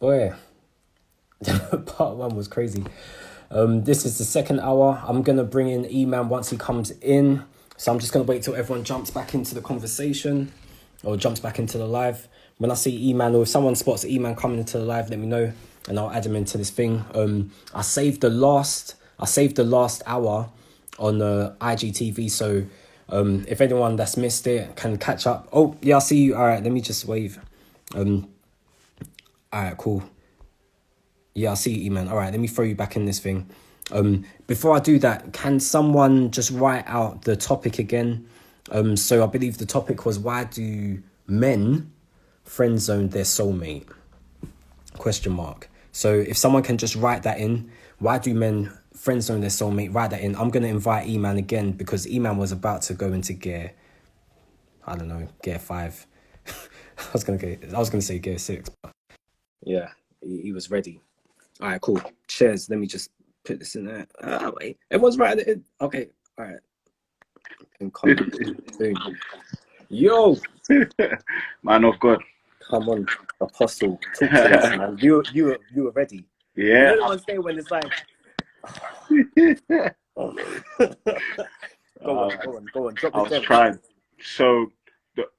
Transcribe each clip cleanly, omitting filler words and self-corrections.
Boy, part one was crazy. This is the second hour. I'm going to bring in E-Man once he comes in. So I'm just going to wait till everyone jumps back into the conversation or jumps back into the live. When I see E-Man or if someone spots E-Man coming into the live, let me know and I'll add him into this thing. I saved the last hour on IGTV. So if anyone that's missed it can catch up. Oh, yeah, I see you. All right, let me just wave. All right, cool. Yeah, I see you, E-Man. All right, let me throw you back in this thing. Before I do that, can someone just write out the topic again? So I believe the topic was, why do men friend zone their soulmate? Question mark. So if someone can just write that in, why do men friend zone their soulmate? Write that in. I'm gonna invite E-Man again because E-Man was about to go into gear. I don't know, gear 5. I was gonna say gear 6. But yeah, he was ready. All right, cool. Cheers. Let me just put this in there. Wait. Everyone's writing it in. Okay. All right. And boom. Yo, Man of God. come on, Apostle. Talk to us, man. You were ready. Yeah. You know the ones there when it's like, oh. Go on. Drop I was trying. So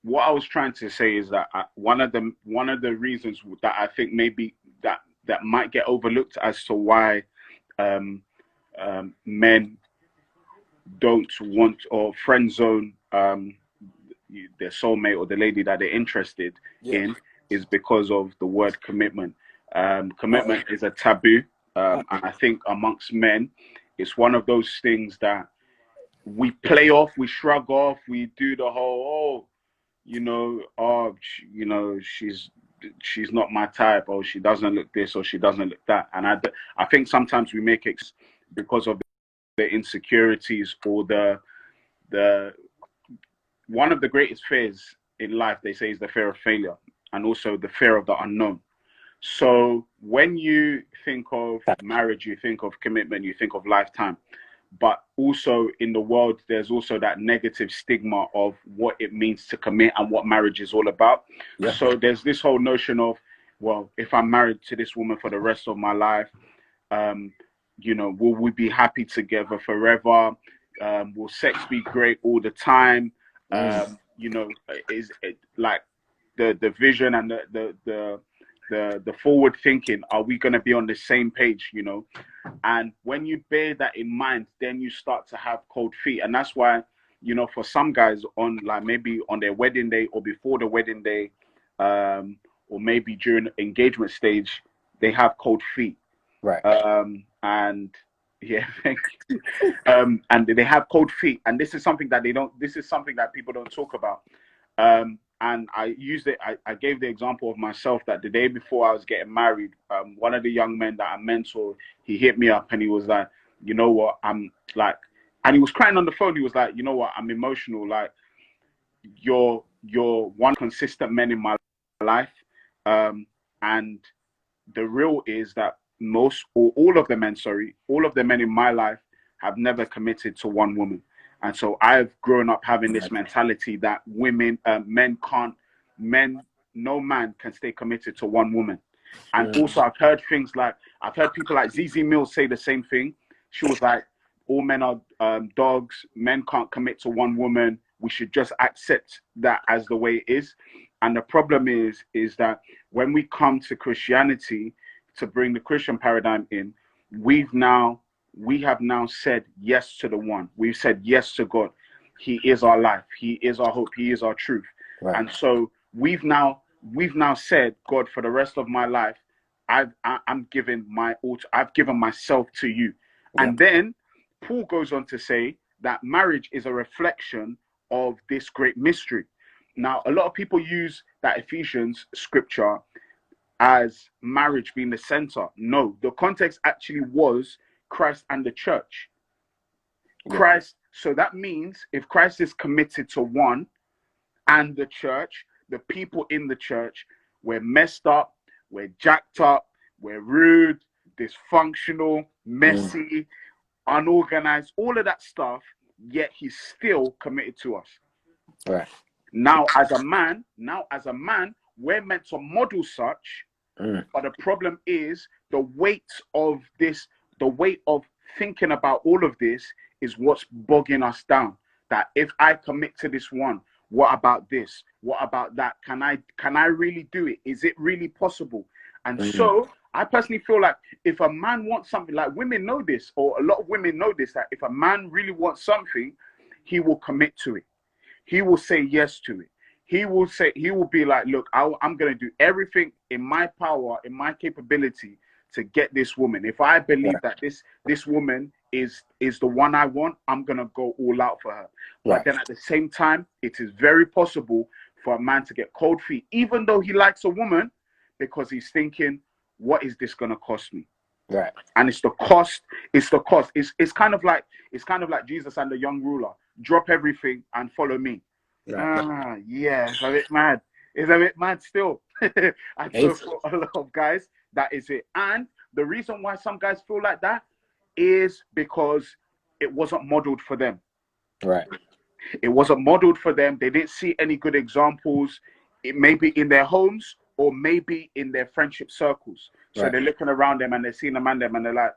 what I was trying to say is that one of the reasons that I think maybe that might get overlooked as to why men don't want or friend zone their soulmate or the lady that they're interested in is because of the word commitment. Commitment is a taboo, and I think amongst men, it's one of those things that we play off, we shrug off, we do the whole, she's not my type, or she doesn't look this, or she doesn't look that. And I think sometimes we make it because of the insecurities or the one of the greatest fears in life, they say, is the fear of failure and also the fear of the unknown. So when you think of marriage, you think of commitment, you think of lifetime. But also in the world, there's also that negative stigma of what it means to commit and what marriage is all about. Yeah. So there's this whole notion of, well, if I'm married to this woman for the rest of my life, will we be happy together forever? Will sex be great all the time? Is it like the vision and the forward thinking? Are we going to be on the same page? And when you bear that in mind, then you start to have cold feet. And that's why, for some guys on maybe on their wedding day or before the wedding day, or maybe during engagement stage, they have cold feet. Right. And yeah, thank you. And they have cold feet. And this is something that people don't talk about. And I gave the example of myself that the day before I was getting married, one of the young men that I mentored, he hit me up and he was like, you know what, I'm like, and he was crying on the phone. He was like, you know what, I'm emotional. Like, you're one consistent man in my life. And the real is that all of the men in my life have never committed to one woman. And so I've grown up having this mentality that no man can stay committed to one woman. And also I've heard people like ZZ Mills say the same thing. She was like, all men are dogs. Men can't commit to one woman. We should just accept that as the way it is. And the problem is that when we come to Christianity, to bring the Christian paradigm in, we have now said yes to the one. We've said yes to God. He is our life. He is our hope. He is our truth. Right. And so we've now said, God, for the rest of my life, I've given myself to you. Yeah. And then Paul goes on to say that marriage is a reflection of this great mystery. Now, a lot of people use that Ephesians scripture as marriage being the center. No, the context actually was Christ and the church. Yeah. Christ. So that means if Christ is committed to one and the church, the people in the church, we're messed up, we're jacked up, we're rude, dysfunctional, messy, unorganized, all of that stuff, yet he's still committed to us. Right. Now, as a man, we're meant to model such But the problem is the weight of this, the weight of thinking about all of this is what's bogging us down. That if I commit to this one, what about this? What about that? Can I really do it? Is it really possible? And so I personally feel like if a man wants something, like women know this, or a lot of women know this, that if a man really wants something, he will commit to it. He will say yes to it. He will be like, look, I'm going to do everything in my power, in my capability to get this woman. If I believe that this woman is the one I want, I'm going to go all out for her. But then at the same time, it is very possible for a man to get cold feet, even though he likes a woman, because he's thinking, what is this going to cost me? Right. And it's the cost. It's the cost. It's kind of like Jesus and the young ruler. Drop everything and follow me. Yeah, it's a bit mad. It's a bit mad still. I feel for a lot of guys, that is it. And the reason why some guys feel like that is because it wasn't modeled for them. Right. It wasn't modeled for them. They didn't see any good examples. It may be in their homes or maybe in their friendship circles. So they're looking around them and they're seeing a man them and they're like,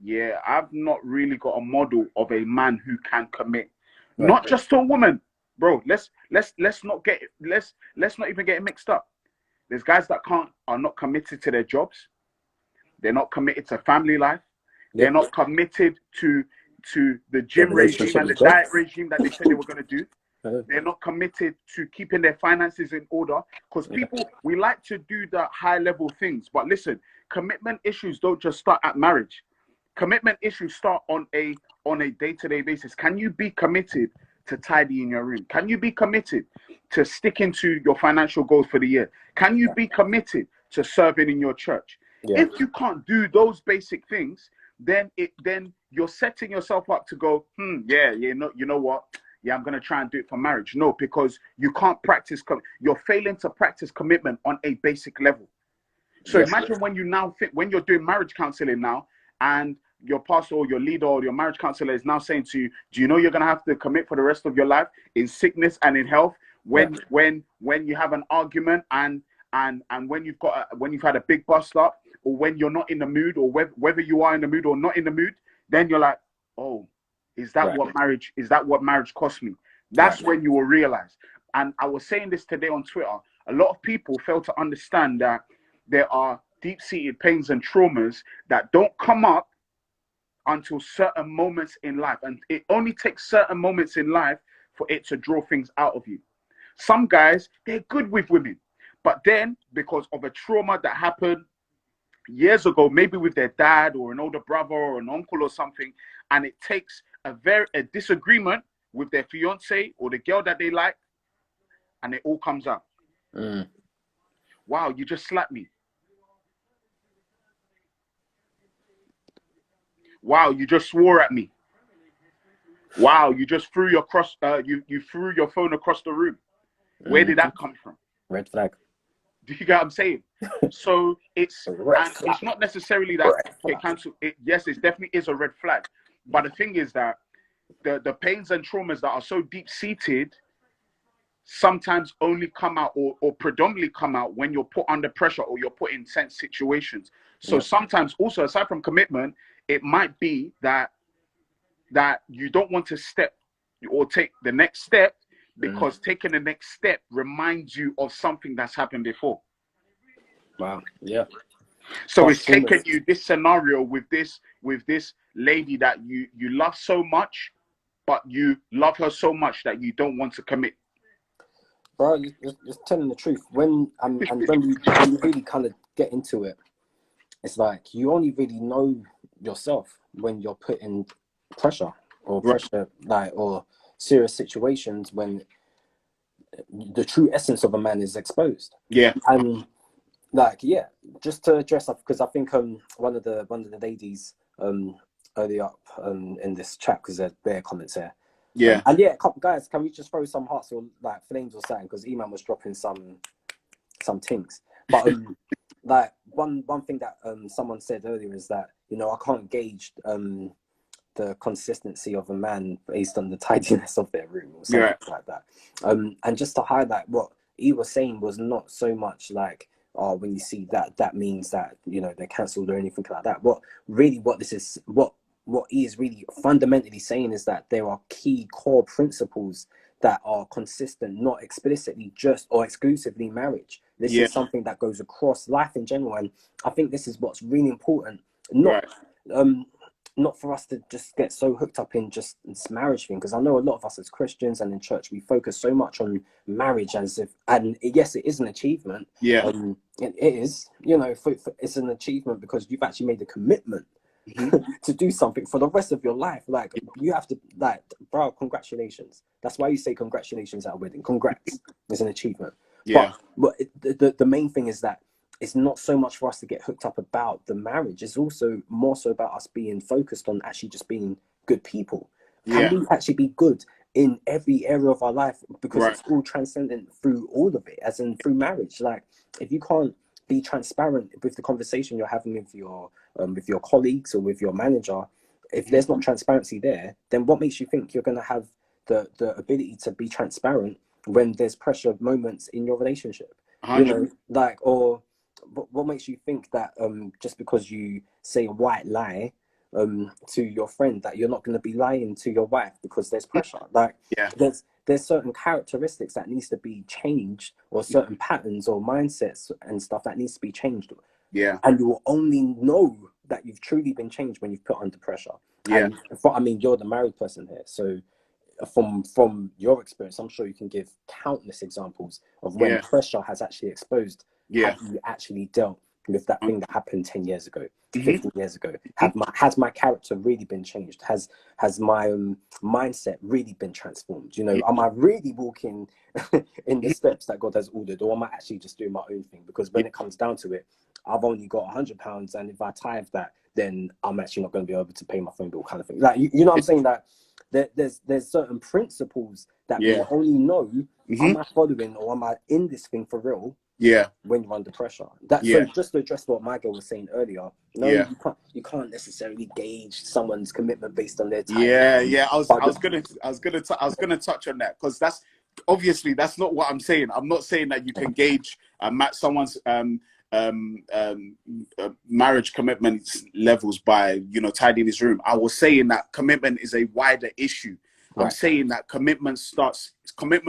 yeah, I've not really got a model of a man who can commit. Not just to a woman. Bro, let's not even get it mixed up. There's guys that are not committed to their jobs. They're not committed to family life. They're not committed to the gym regime and the diet regime that they said they were going to do. They're not committed to keeping their finances in order. Because people, we like to do the high level things. But listen, commitment issues don't just start at marriage. Commitment issues start on a day-to-day basis. Can you be committed to tidying your room? Can you be committed to sticking to your financial goals for the year? Can you be committed to serving in your church? If you can't do those basic things, then you're setting yourself up to go, you know what? Yeah, I'm going to try and do it for marriage. No, because you can't practice. You're failing to practice commitment on a basic level. So imagine when when you're doing marriage counseling now, and your pastor or your leader or your marriage counselor is now saying to you, do you know you're going to have to commit for the rest of your life in sickness and in health? When you have an argument and when you've had a big bust up, or when you're not in the mood, or whether you are in the mood or not in the mood, then you're like, oh, is that what marriage cost me? That's when you will realize. And I was saying this today on Twitter. A lot of people fail to understand that there are deep-seated pains and traumas that don't come up until certain moments in life. And it only takes certain moments in life for it to draw things out of you. Some guys, they're good with women. But then, because of a trauma that happened years ago, maybe with their dad or an older brother or an uncle or something, and it takes a disagreement with their fiance or the girl that they like, and it all comes out. Wow, you just slapped me. Wow, you just swore at me. Wow, you just threw your you threw your phone across the room. Where did that come from? Red flag. Do you get what I'm saying? So it's not necessarily that it cancel. Yes, it definitely is a red flag. But the thing is that the pains and traumas that are so deep seated sometimes only come out or predominantly come out when you're put under pressure or you're put in tense situations. So sometimes also, aside from commitment, it might be that you don't want to step or take the next step because taking the next step reminds you of something that's happened before. Wow. Yeah. So it's taken you this scenario with this lady that you love so much, but you love her so much that you don't want to commit. Bro, you're telling the truth. When you really kind of get into it, it's like you only really know yourself when you're put in pressure or or serious situations when the true essence of a man is exposed. Yeah. And just to address up, because I think one of the ladies earlier up in this chat, because their comments here. Yeah. And guys, can we just throw some hearts or like flames or something? Because Eman was dropping some things. But like one thing that someone said earlier is that, you know, I can't gauge the consistency of a man based on the tidiness of their room or something like that. And just to highlight what he was saying was not so much like, oh, when you see that, that means that, you know, they're cancelled or anything like that. What really, what this is, what he is really fundamentally saying is that there are key core principles that are consistent, not explicitly just or exclusively marriage. This Yeah. is something that goes across life in general, and I think this is what's really important. Not Right. not for us to just get so hooked up in just this marriage thing, because I know a lot of us as Christians and in church, we focus so much on marriage as if, and yes, it is an achievement. Yeah. It is, you know, it's an achievement because you've actually made a commitment Mm-hmm. to do something for the rest of your life. Like, you have to, like, bro, congratulations. That's why you say congratulations at a wedding. Congrats. It's an achievement. Yeah. But the main thing is that it's not so much for us to get hooked up about the marriage. It's also more so about us being focused on actually just being good people. Can Yeah. we actually be good in every area of our life? Because Right. it's all transcendent through all of it, as in through marriage. Like, if you can't be transparent with the conversation you're having with your colleagues or with your manager, if there's not transparency there, then what makes you think you're going to have the ability to be transparent when there's pressure moments in your relationship? You 100. know, like, or what makes you think that just because you say a white lie to your friend, that you're not going to be lying to your wife because there's pressure? Like, Yeah. there's certain characteristics that needs to be changed, or certain patterns or mindsets and stuff that needs to be changed, Yeah. and you will only know that you've truly been changed when you've put under pressure. Yeah. And I mean, you're the married person here, so from your experience, I'm sure you can give countless examples of when Yeah. pressure has actually exposed. Yeah. Have you actually dealt with that thing that happened 10 years ago, Mm-hmm. 15 years ago? Has my character really been changed? Has my mindset really been transformed? You know, am I really walking in the steps that God has ordered, or am I actually just doing my own thing? Because when it comes down to it, I've only got £100, and if I tithe that, then I'm actually not going to be able to pay my phone bill, kind of thing. Like, you know what I'm saying? That there's certain principles that we Yeah. will only know, Mm-hmm. am I following or am I in this thing for real, Yeah. when you're under pressure. That Yeah. So just to address what my girl was saying earlier, no, Yeah. you can't necessarily gauge someone's commitment based on their title. Yeah. Yeah. I But was gonna touch on that, because that's obviously that's not what I'm saying. I'm not saying that you can gauge someone's marriage commitment levels by, you know, tidying his room. I was saying that commitment is a wider issue. I'm saying that commitment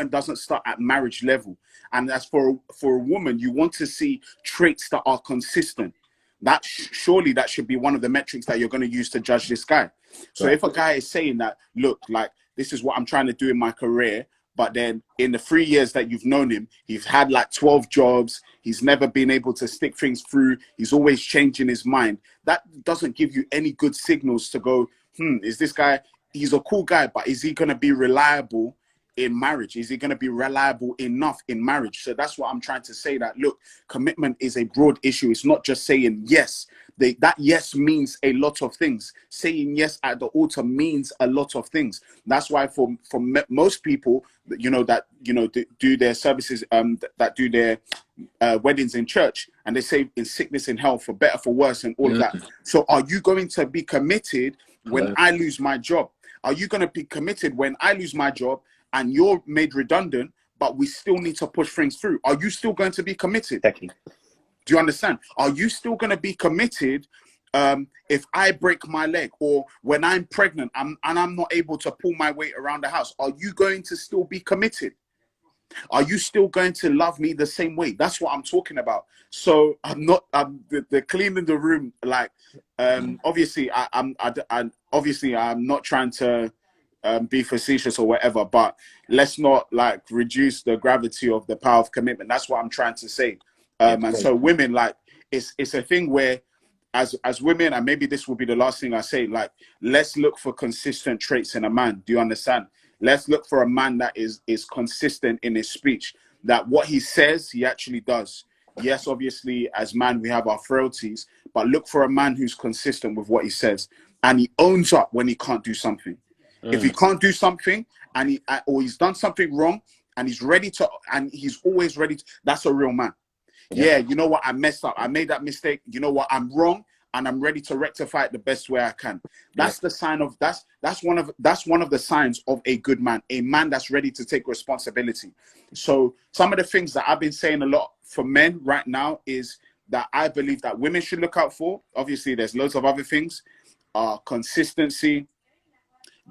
doesn't start at marriage level. And as for a woman, you want to see traits that are consistent. That surely that should be one of the metrics that you're going to use to judge this guy. So if a guy is saying that, look, like, this is what I'm trying to do in my career, but then in the 3 years that you've known him, he's had like 12 jobs. He's never been able to stick things through. He's always changing his mind. That doesn't give you any good signals to go, is this guy, he's a cool guy, but is he going to be reliable in marriage? Is he going to be reliable enough in marriage? So that's what I'm trying to say, that, look, commitment is a broad issue. It's not just saying yes. That yes means a lot of things. Saying yes at the altar means a lot of things. That's why for most people, you know, that, you know, do their services, that do their weddings in church, and they say in sickness, in health, for better, for worse, and all of that. So are you going to be committed when I lose my job? Are you going to be committed when I lose my job and you're made redundant, but we still need to push things through? Are you still going to be committed? Exactly. Do you understand? Are you still going to be committed if I break my leg, or when I'm pregnant and I'm not able to pull my weight around the house? Are you going to still be committed? Are you still going to love me the same way? That's what I'm talking about. So I'm not, the cleaning the room, like, obviously I'm not trying to be facetious or whatever, but let's not like reduce the gravity of the power of commitment. That's what I'm trying to say. And so women, like, it's a thing where as women, and maybe this will be the last thing I say, like, let's look for consistent traits in a man. Do you understand? Let's look for a man that is consistent in his speech, that what he says, he actually does. Yes, obviously, as man, we have our frailties, but look for a man who's consistent with what he says, and he owns up when he can't do something. If he can't do something and or he's done something wrong, and he's ready to, and he's always ready to, that's a real man. Yeah, you know what? I messed up. I made that mistake. You know what? I'm wrong, and I'm ready to rectify it the best way I can. That's the sign of that's one of the signs of a good man, a man that's ready to take responsibility. So some of the things that I've been saying a lot for men right now is that I believe that women should look out for. Obviously, there's loads of other things. Consistency,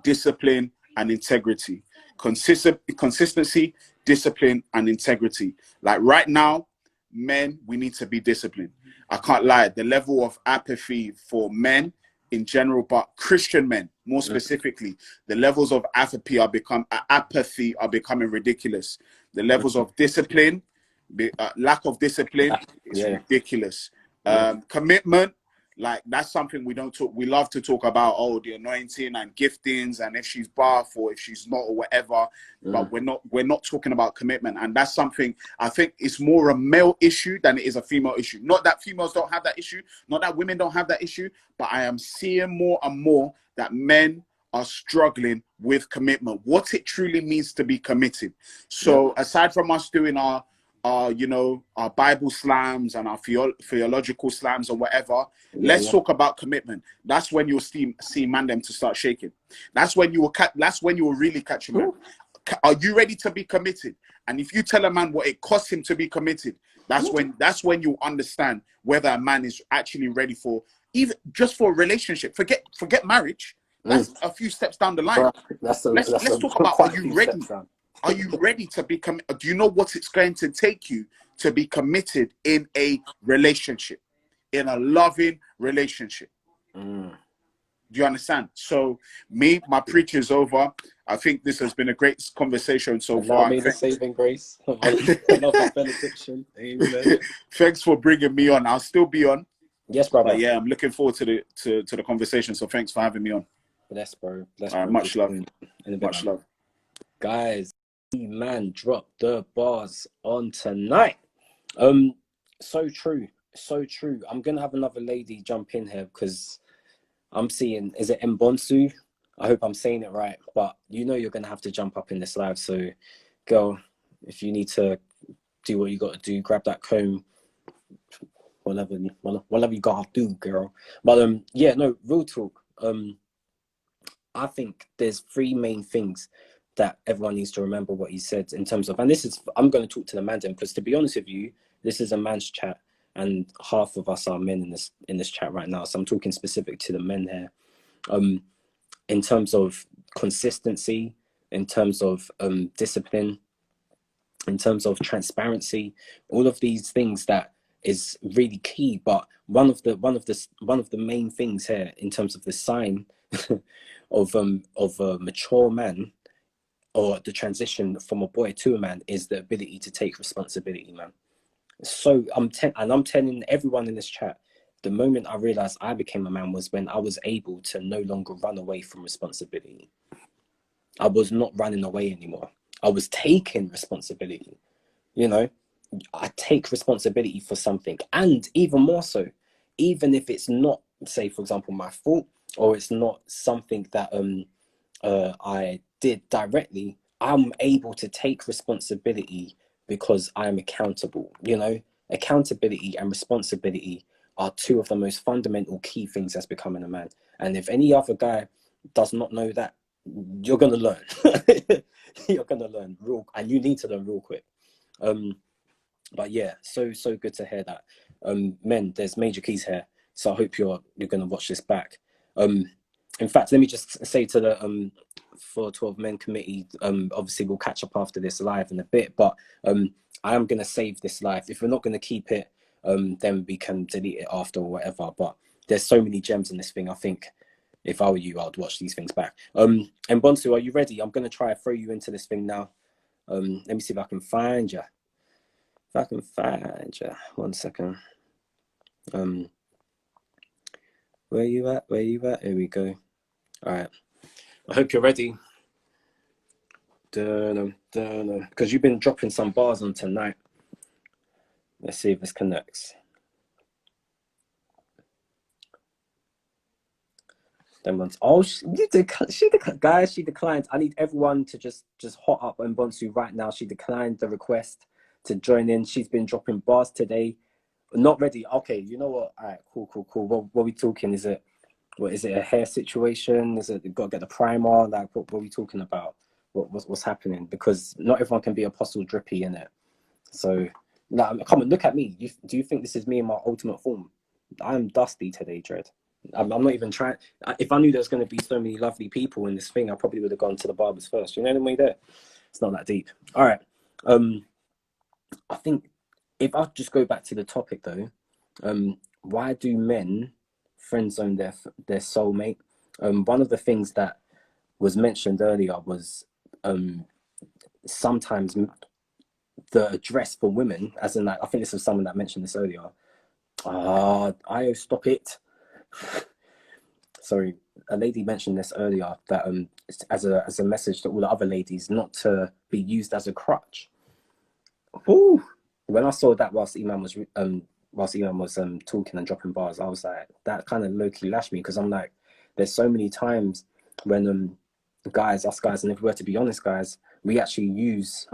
discipline, and integrity. Consistency, discipline, and integrity. Like right now, men, we need to be disciplined. I can't lie. The level of apathy for men in general, but Christian men more specifically, the levels of apathy are becoming ridiculous. The levels of discipline, lack of discipline is ridiculous. Commitment, like that's something we don't talk. We love to talk about, oh, the anointing and giftings, and if she's buff or if she's not or whatever. But we're not talking about commitment, and that's something I think is more a male issue than it is a female issue. Not that females don't have that issue, not that women don't have that issue, but I am seeing more and more that men are struggling with commitment, what it truly means to be committed. So aside from us doing our Bible slams and our theological slams or whatever, let's talk about commitment. That's when you'll see man them to start shaking. That's when you will really catch a man. Are you ready to be committed? And if you tell a man what it costs him to be committed, that's when you understand whether a man is actually ready for even just for a relationship. Forget marriage. That's a few steps down the line. Let's talk about, are you ready? Are you ready to be committed? Do you know what it's going to take you to be committed in a relationship, in a loving relationship? Do you understand? So my preach is over. I think this has been a great conversation so far. May the saving grace of another benediction. Amen. Thanks for bringing me on. I'll still be on. Yes, brother. But yeah, I'm looking forward to the conversation. So thanks for having me on. Bless, bro. Bless, bro. Much love. Much love. Guys, man dropped the bars on tonight. So true. I'm gonna have another lady jump in here because I'm seeing, is it Mbonsu? I hope I'm saying it right, but you're gonna have to jump up in this live. So girl, if you need to do what you gotta do, grab that comb, whatever you gotta do, girl. But real talk. I think there's three main things that everyone needs to remember what he said in terms of, and I'm going to talk to the man because to be honest with you, this is a man's chat and half of us are men in this chat right now. So I'm talking specific to the men here. In terms of consistency, in terms of discipline, in terms of transparency, all of these things that is really key. But one of the main things here in terms of the sign of a mature man, or the transition from a boy to a man, is the ability to take responsibility, man. So I'm telling everyone in this chat, the moment I realized I became a man was when I was able to no longer run away from responsibility. I was not running away anymore. I was taking responsibility. I take responsibility for something, and even more so, even if it's not, say for example, my fault, or it's not something that I did directly, I'm able to take responsibility because I'm accountable. Accountability and responsibility are two of the most fundamental key things that's becoming a man. And if any other guy does not know that, you're gonna learn. You're gonna learn and you need to learn real quick. But yeah, so good to hear that. Men, there's major keys here, so I hope you're gonna watch this back. In fact, let me just say to the 412 Men Committee, obviously we'll catch up after this live in a bit, but I am going to save this live. If we're not going to keep it, then we can delete it after or whatever. But there's so many gems in this thing. I think if I were you, I'd watch these things back. And Bonsu, are you ready? I'm going to try to throw you into this thing now. Let me see if I can find you. One second. Where you at? Here we go. All right. I hope you're ready. Because you've been dropping some bars on tonight. Let's see if this connects. Them ones. Oh, she declined. I need everyone to just hot up on Bonsu right now. She declined the request to join in. She's been dropping bars today. Not ready. Okay, you know what? All right, cool. What are we talking? Is it a hair situation? Is it you got to get the primer? Like what are we talking about? What's happening? Because not everyone can be Apostle Drippy in it. So Like, come on, look at me. Do you think this is me in my ultimate form? I'm dusty today, Dread. I'm not even trying. If I knew there was going to be so many lovely people in this thing, I probably would have gone to the barbers first. You know what I mean? There. It's not that deep. All right. I think if I just go back to the topic though, why do men friend zone their soulmate? One of the things that was mentioned earlier was sometimes the address for women, as in like, I think this was someone that mentioned this earlier. Io, stop it. Sorry, a lady mentioned this earlier that as a message to all the other ladies not to be used as a crutch. Ooh. When I saw that whilst Iman was talking and dropping bars, I was like, that kind of low-key lashed me, because I'm like, there's so many times when us guys, and if we were to be honest, guys, we actually use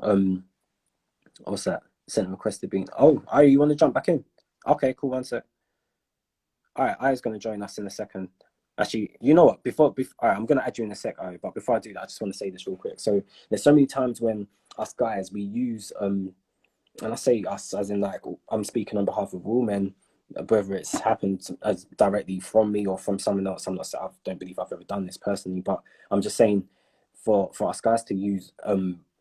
what's that? Sent request to being. Oh, Io, you want to jump back in? Okay, cool. 1 sec. All right, Io's going to join us in a second. Actually, you know what? Before all right, I'm going to add you in a sec, Io. But before I do that, I just want to say this real quick. So there's so many times when us guys, we use and I say us as in like, I'm speaking on behalf of all men, whether it's happened as directly from me or from someone else. I don't believe I've ever done this personally, but I'm just saying for us guys to use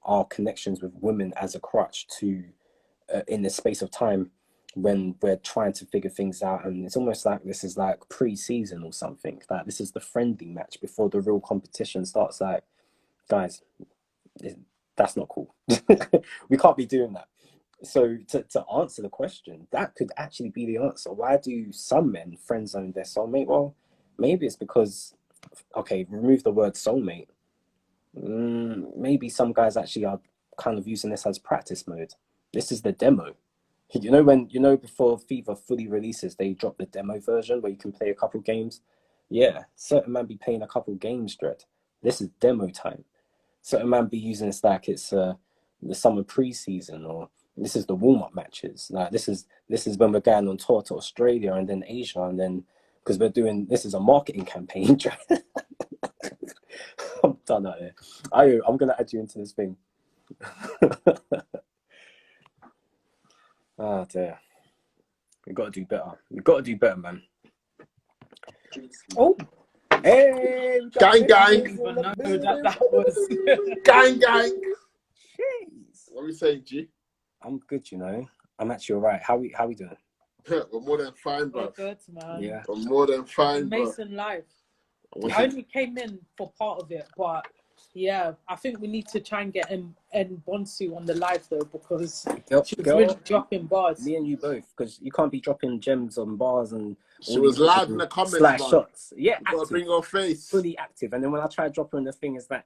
our connections with women as a crutch to in the space of time when we're trying to figure things out, and it's almost like this is like pre-season or something, that this is the friendly match before the real competition starts. Like, guys, that's not cool. We can't be doing that. So to answer the question, that could actually be the answer. Why do some men friend zone their soulmate? Well, maybe it's because, okay, remove the word soulmate. Maybe some guys actually are kind of using this as practice mode. This is the demo. Before FIFA fully releases, they drop the demo version where you can play a couple games. Yeah, certain man be playing a couple games, Dread. This is demo time. Certain man be using this like it's the summer preseason, or this is the warm-up matches. Like this is when we're going on tour to Australia and then Asia, and then because this is a marketing campaign. I'm done out here. I'm gonna add you into this thing. Oh dear. We gotta do better, man. Oh, hey, gang. That was gang. Jeez. What are we saying, G? I'm good, I'm actually all right. How we doing? We're more than fine, bro. We're good, man. Yeah. We're more than fine, bro. Mason life. I only came in for part of it, but yeah, I think we need to try and get Bonsu on the live though, because she was really dropping bars. Me and you both, because you can't be dropping gems on bars and she was live in the comments, slash man. shots. Yeah, you gotta bring your face. Fully active. And then when I try dropping the thing, it's like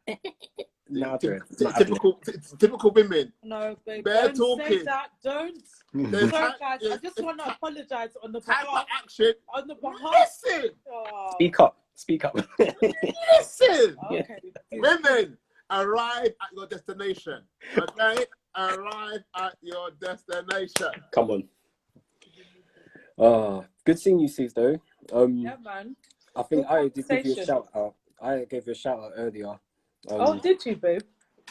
nah, typical women. No, babe, Bare don't talking. say that. Don't. There's Sorry, guys. I just want to apologize on the type of behalf. action. On the behalf. Listen. Oh. Speak up. Listen. Okay. Women, arrive at your destination. Okay? Arrive at your destination. Come on. Good seeing you, Steve, though. Yeah, man. I think I did give you a shout out. I gave you a shout out earlier. Oh, did you, babe?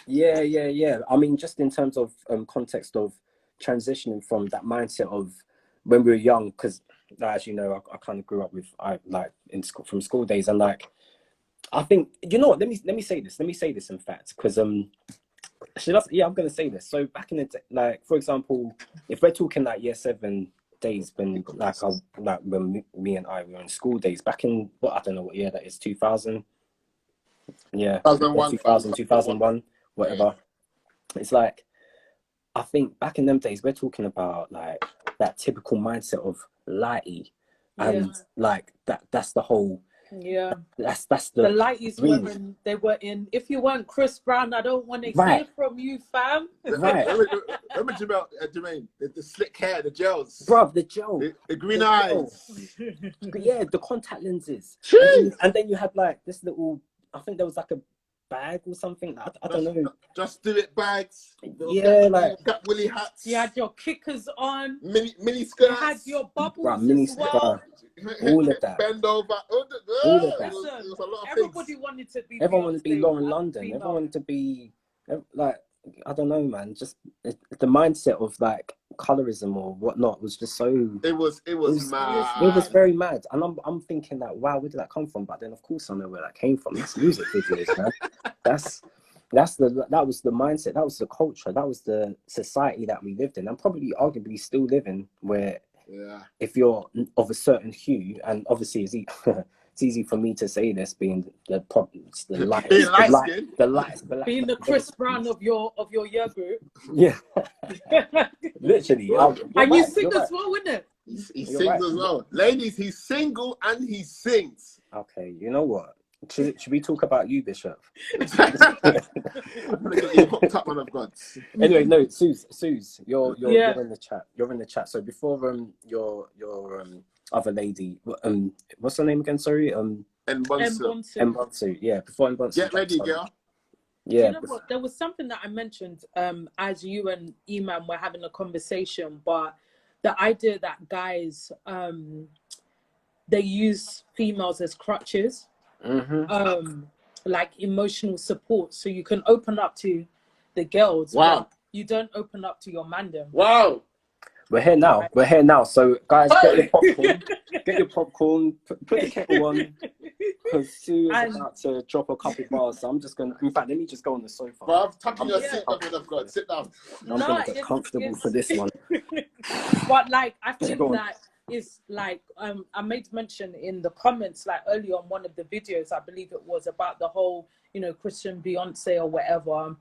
Yeah. I mean, just in terms of context of transitioning from that mindset of when we were young, because as you know, I kind of grew up with from school days, and like I think what, let me say this in fact, because I'm gonna say this. So back in the day, like for example, if we're talking like year 7 days, when when me and I were in school days back in I don't know what year that is, 2000. Yeah, 2001, whatever. It's like, I think back in them days, we're talking about like that typical mindset of lighty, and like that's the whole. Yeah, that's the lighties women. They were in. If you weren't Chris Brown, I don't want to hear from you, fam. Right. Remember Jermaine, the slick hair, the gels, bruv, the gel, the green eyes. Yeah, the contact lenses, and then you had like this little. I think there was like a bag or something. I don't know. Just do it bags. Yeah, Cat Willy hats. You had your kickers on. Mini skirts. You had your bubbles mini as well. All of that. Bend over. All of that. It was a lot of everybody things. wanted to be. Everyone wanted to be Lauren Beyonce, London. Everyone wanted to be like I don't know, man. Just the mindset of like colorism or whatnot was just so. It was mad. It was very mad, and I'm thinking that, wow, where did that come from? But then of course I know where that came from. It's music videos, man. That was the mindset. That was the culture. That was the society that we lived in, and probably arguably still live in. Where if you're of a certain hue, and obviously it's easy for me to say this, being the lightest, being the Chris Brown of your year group. Yeah, literally. And you sing as well, isn't it? He sings as well. Ladies, he's single and he sings. Okay, you know what? Should we talk about you, Bishop? I'm gonna get you hooked up, man of God. Anyway, no, Suze, you're in the chat. You're in the chat. So before your other lady, what's her name again? Sorry, Mbonsu. Yeah, before Mbonsu. Get ready, girl. Yeah. You know what? There was something that I mentioned as you and Iman were having a conversation, but the idea that guys they use females as crutches. Like emotional support, so you can open up to the girls. Wow. But you don't open up to your mandem. Wow. We're here now. Right. We're here now. So guys, get your popcorn. Get your popcorn. Put the kettle on. Because Sue is about to drop a couple bars. So I'm just gonna. In fact, let me just go on the sofa. Bruv, tuck in your seat, I've got. Sit down. I'm gonna get comfortable for this one. But like, I think that is like I made mention in the comments like earlier on one of the videos, I believe it was, about the whole, you know, Christian Beyonce or whatever,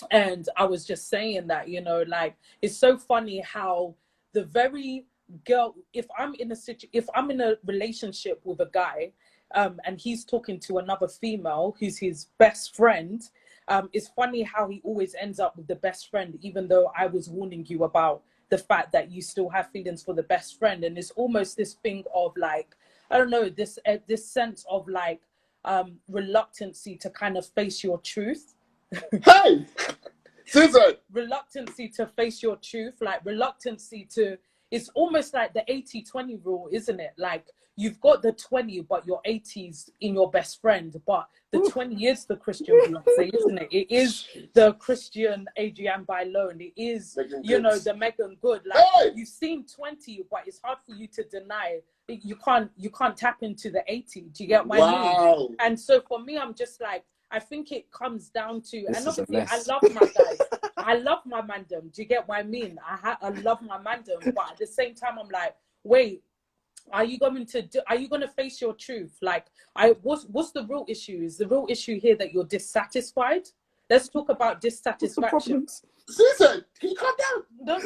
and I was just saying that, you know, like, it's so funny how the very girl, if I'm in a relationship with a guy and he's talking to another female who's his best friend, it's funny how he always ends up with the best friend, even though I was warning you about the fact that you still have feelings for the best friend. And it's almost this thing of like, I don't know, this sense of like reluctancy to kind of face your truth. Hey, Susan! Reluctancy to face your truth, like reluctancy to, it's almost like the 80-20 rule, isn't it? Like, you've got the 20, but your 80's in your best friend, but the 20 is the Christian Beyonce, isn't it? It is the Christian Adrienne Bailon. It is, you know, the Megan Good. Like, you've seen 20, but it's hard for you to deny. You can't tap into the 80. Do you get what I mean? And so for me, I'm just like, I think it comes down to, and obviously I love my guys. I love my mandem. Do you get what I mean? I love my mandem, but at the same time, I'm like, wait, are you going to face your truth? Like, what's the real issue? Is the real issue here that you're dissatisfied? Let's talk about dissatisfaction. Susan, can you calm down?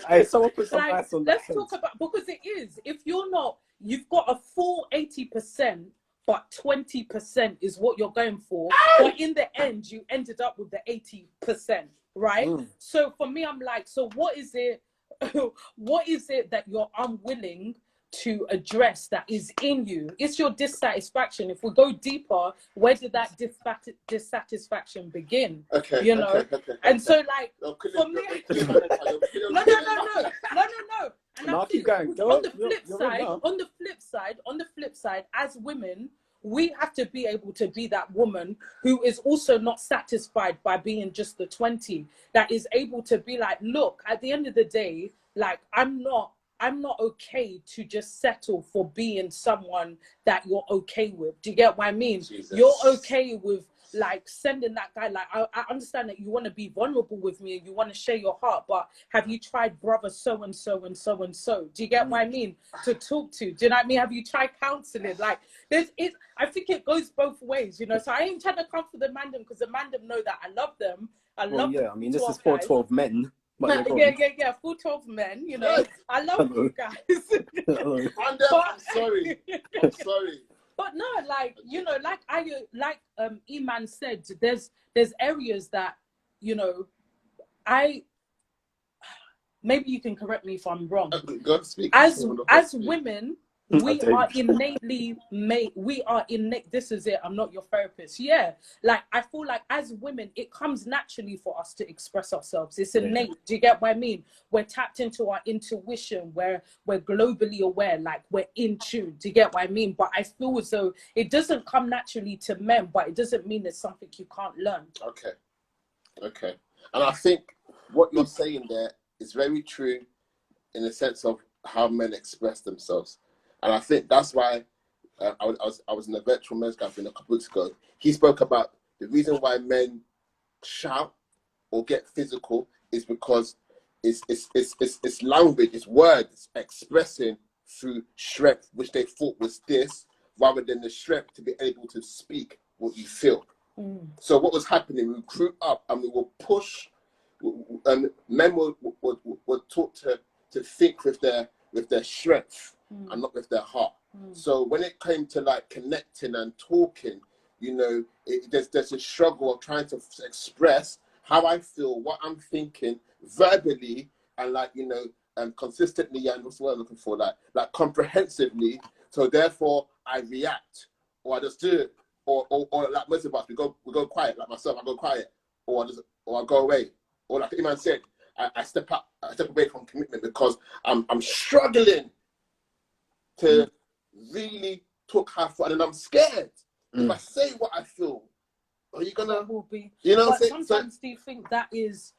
Hey, someone put some ice on let's talk about, because it is, if you're not, you've got a full 80%, but 20% is what you're going for. But in the end, you ended up with the 80%, right? So for me, I'm like, so what is it that you're unwilling to address that is in you? It's your dissatisfaction. If we go deeper, where did that dissatisfaction begin? Okay, you know. Okay. And so, like, for me, no. And I'll keep going. On the flip side, as women, we have to be able to be that woman who is also not satisfied by being just the 20, that is able to be like, look, at the end of the day, like, I'm not okay to just settle for being someone that you're okay with. Do you get what I mean? Jesus. You're okay with like sending that guy, like, I understand that you want to be vulnerable with me and you want to share your heart, but have you tried brother so and so and so and so? Do you get what I mean? To talk to. Do you know what I mean? Have you tried counseling? Like, I think it goes both ways, you know. So I ain't trying to come for the mandem, because the mandem know that I love them. I mean, this is for 12 men. Yeah, full 12 men, you know. I love you guys. I'm sorry. But no, like, you know, like Iman said, there's areas that, you know, maybe you can correct me if I'm wrong. God speak. As women, we are innately this is it, I'm not your therapist. Yeah, like, I feel like as women, it comes naturally for us to express ourselves. It's innate. Do you get what I mean? We're tapped into our intuition, we're globally aware, like, we're in tune. Do you get what I mean? But I feel as though it doesn't come naturally to men, but it doesn't mean it's something you can't learn. Okay. And I think what you're saying there is very true in the sense of how men express themselves. And I think that's why I was in a virtual men's gathering a couple weeks ago. He spoke about the reason why men shout or get physical is because it's language, it's words expressing through strength, which they thought was this, rather than the strength to be able to speak what you feel. So what was happening, we grew up and we were pushed, and men were taught to think with their strength and not with their heart. So when it came to like connecting and talking, you know, there's a struggle of trying to express how I feel, what I'm thinking verbally, and like, you know, consistently, and what's the word I'm looking for, like comprehensively. So therefore I react, or I just do it, or like most of us, we go quiet. Like myself, I go quiet, or I go away, or like Iman said, I step away from commitment because I'm struggling to really talk how I feel, and I'm scared. If I say what I feel, are you gonna? Will be. You know, but sometimes do you think that is,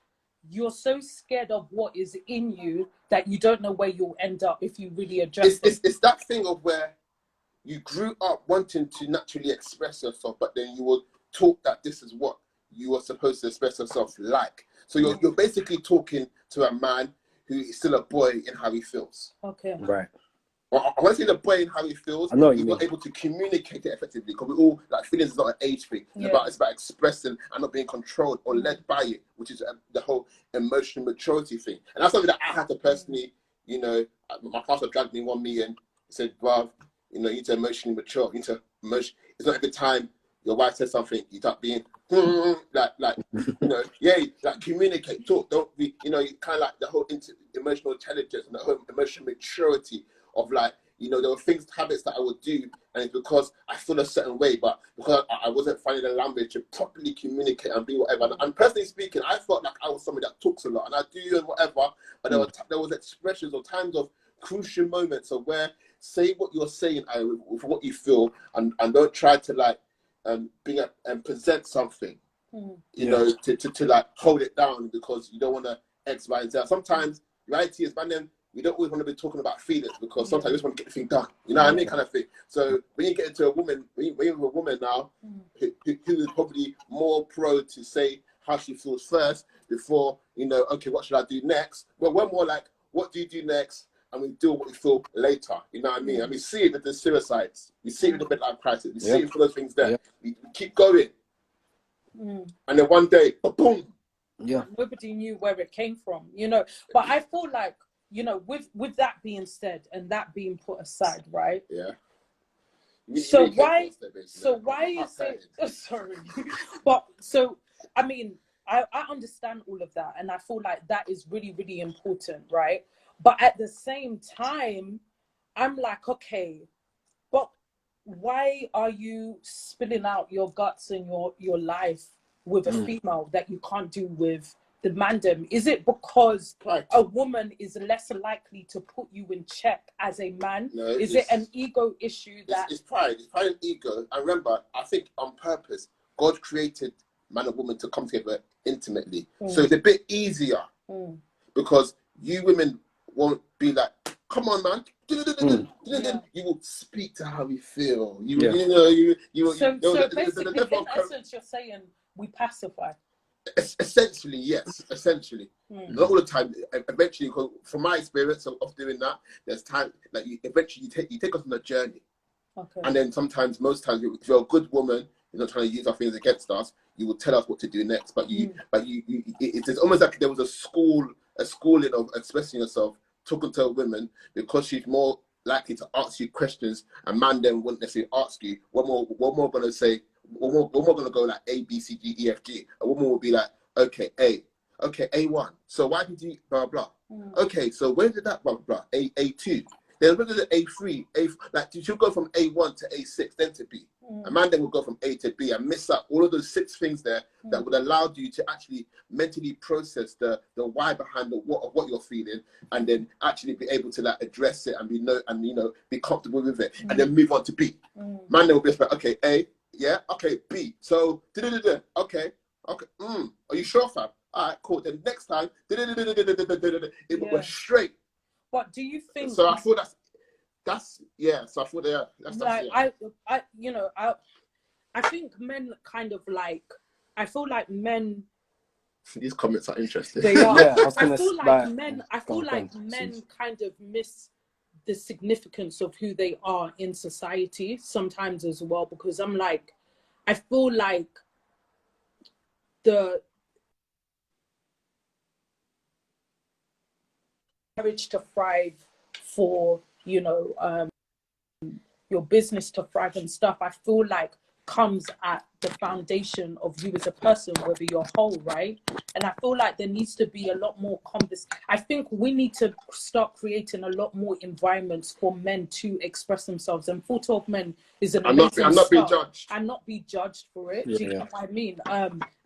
you're so scared of what is in you that you don't know where you'll end up if you really address it? It's that thing of where you grew up wanting to naturally express yourself, but then you were taught that this is what you are supposed to express yourself like. So you're basically talking to a man who is still a boy in how he feels. Okay. Right. Well, I want to say the boy in how he feels. I know what he's you not mean. able to communicate it effectively, because we all, like, feelings is not an age thing. It's about expressing and not being controlled or led by it, which is the whole emotional maturity thing. And that's something that I had to personally, you know, my pastor dragged me in one meeting. He said, "Bruv, you know, you need to emotionally mature. You need to emotion. It's not every time your wife says something, you start being like you know, like communicate, talk. Don't be, you know, you kind of like the whole emotional intelligence and the whole emotional maturity of, like, you know, there were habits that I would do, and it's because I feel a certain way, but because I wasn't finding the language to properly communicate and be whatever. And personally speaking, I felt like I was somebody that talks a lot, and I do and whatever. But there was expressions or times of crucial moments of where, say what you're saying with what you feel, and don't try to like bring up and present something, you know, to like hold it down because you don't want to X, Y, and Z. Sometimes reality is, man, then we don't always want to be talking about feelings, because sometimes we just want to get the thing done. You know what I mean, kind of thing. So when you get into a woman, when you're with a woman now who is probably more pro to say how she feels first before, you know, okay, what should I do next? Well, we're more like, what do you do next? And we deal with what we feel later. You know what I mean? And we see it with the suicides. We see it with the midlife crisis. We see it for those things there. Yeah. We keep going. And then one day, boom. Yeah. Nobody knew where it came from, you know. But I feel like, you know, with that being said and that being put aside, right? Yeah. So why is it? Sorry, but so I mean, I understand all of that, and I feel like that is really, really important, right? But at the same time, I'm like, okay, but why are you spilling out your guts and your life with a female that you can't do with the mandem? Is it because a woman is less likely to put you in check as a man? No, is it an ego issue that it's pride and ego? And remember, I think on purpose, God created man and woman to come together intimately. So it's a bit easier because you women won't be like, come on, man. You will speak to how we feel. So basically, in essence, you're saying we pacify. Essentially, yes. Essentially, not all the time. Eventually, from my experience of doing that, there's time like you take us on a journey, and then most times, if you're a good woman, you're not trying to use our things against us. You will tell us what to do next. But it's almost like there was a schooling of expressing yourself, talking to a woman, because she's more likely to ask you questions, and man then wouldn't necessarily ask you. What more gonna say? We're going to go like A, B, C, D, E, F, G. A woman will be like, okay, A1. So why did you blah, blah? Okay, so where did that blah, blah, A2? Then where did the A3, like, she'll go from A1 to A6, then to B. A man then will go from A to B and miss out all of those 6 things there that would allow you to actually mentally process the why behind what you're feeling, and then actually be able to like address it and be comfortable with it, and then move on to B. Man then will be like, okay, A. Yeah, okay, B. So, okay. Are you sure, fam? All right, cool. Then next time, it went straight. But do you think? So I feel that's yeah. So I feel that's like yeah. I you know I think men kind of like, I feel like men. These comments are interesting. They are. Yeah, I feel like men. I feel like men kind of miss the significance of who they are in society sometimes as well, because I'm like, I feel like the courage to thrive, for your business to thrive and stuff, I feel like comes at the foundation of you as a person, whether you're whole, right? And I feel like there needs to be a lot more I think we need to start creating a lot more environments for men to express themselves. And Full 12 Men is an amazing I'm not being judged. and not be judged for it. Yeah, Do you know what I mean?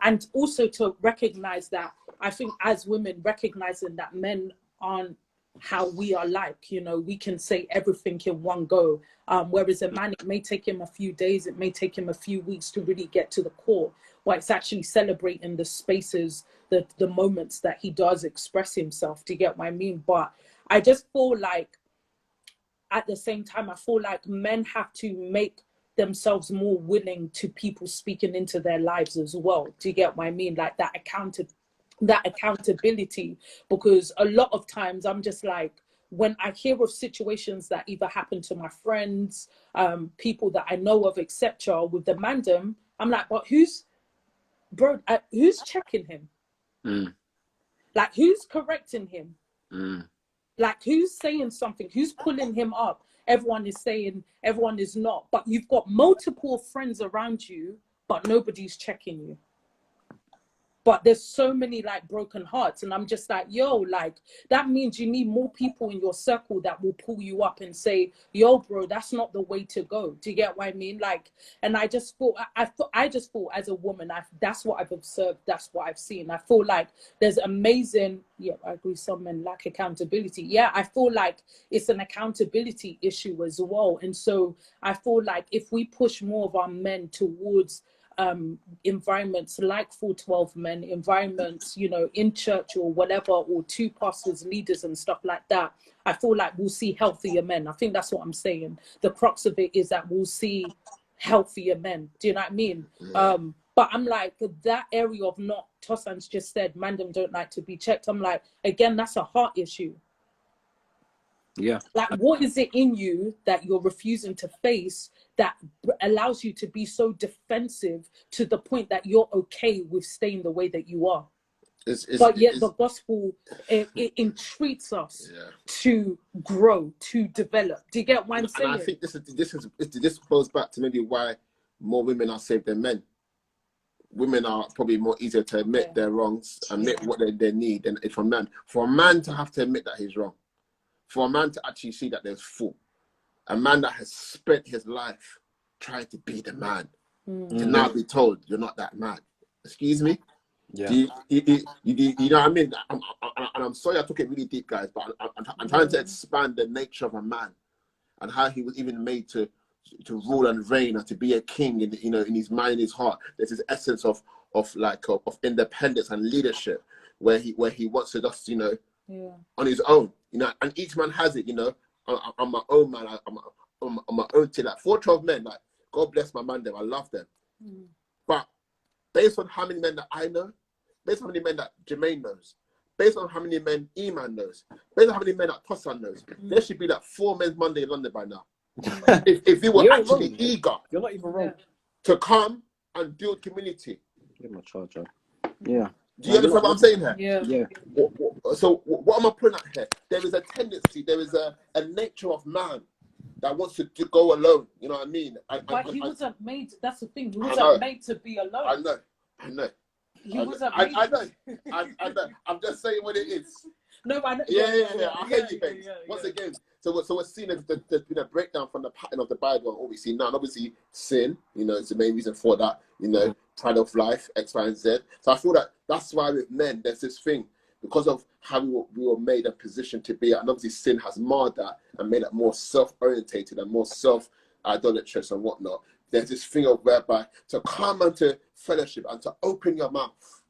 And also to recognize that, I think as women, recognizing that men aren't how we are like, we can say everything in one go. Whereas a man, it may take him a few days, it may take him a few weeks to really get to the core, where it's actually celebrating the spaces, the moments that he does express himself. Do you get what I mean? But I just feel like, at the same time, I feel like men have to make themselves more willing to people speaking into their lives as well. Do you get what I mean? Like that accountability, because a lot of times I'm just like, when I hear of situations that either happen to my friends, people that I know of, etc., with the mandem, I'm like, but who's checking him? Like, who's correcting him? Like, who's saying something? Who's pulling him up? Everyone is saying everyone is not, but you've got multiple friends around you, but nobody's checking you. But there's so many like broken hearts, and I'm just like, yo, like that means you need more people in your circle that will pull you up and say, yo, bro, that's not the way to go. Do you get what I mean? Like, and I just thought as a woman, that's what I've observed, that's what I've seen. I feel like there's amazing, yeah, I agree, some men lack accountability. Yeah, I feel like it's an accountability issue as well. And so I feel like if we push more of our men towards environments like Full 12 Men, environments, in church or whatever, or two pastors, leaders and stuff like that, I feel like we'll see healthier men. I think that's what I'm saying. The crux of it is that we'll see healthier men. Do you know what I mean? But I'm like, that area of not, Tossan's just said, mandem don't like to be checked. I'm like, again, that's a heart issue. Yeah. Like, what is it in you that you're refusing to face that allows you to be so defensive to the point that you're okay with staying the way that you are? But yet the gospel, it entreats us to grow, to develop. Do you get what I'm saying? And I think this goes back to maybe why more women are saved than men. Women are probably more easier to admit their wrongs, admit what they need, than for a man. For a man to have to admit that he's wrong, for a man to actually see that there's fault, a man that has spent his life trying to be the man, to now be told you're not that man. Excuse me? Yeah. You know what I mean? I'm sorry I took it really deep, guys, but I'm trying to expand the nature of a man and how he was even made to rule and reign and to be a king in his mind, in his heart. There's this essence of independence and leadership where he wants to just on his own, and each man has it, I'm my own man, I'm my own thing. Like 4 12 Men, like, God bless my man, I love them. But based on how many men that I know, based on how many men that Jermaine knows, based on how many men E-Man knows, based on how many men that Tossan knows, there should be like 4 Men's Monday in London by now. if you were actually eager, you're not even wrong, to come and build community. Give my charger. Yeah. Do you understand what I'm saying here? Yeah. So what am I putting out here? There is a tendency, there is a nature of man that wants to go alone. You know what I mean? But he wasn't made. That's the thing. He wasn't made to be alone. I know. He wasn't made. I know. I'm just saying what it is. No, I know. Yeah. I hear you, babe. Once again, so we're seeing there's been a breakdown from the pattern of the Bible and what we see now. And obviously, sin, it's the main reason for that. Pride of life, X, Y, and Z. So I feel that that's why with men, there's this thing, because of how we were made a position to be, and obviously sin has marred that and made it more self-orientated and more self-idolatrous and whatnot. There's this thing of whereby to come into fellowship and to open your mouth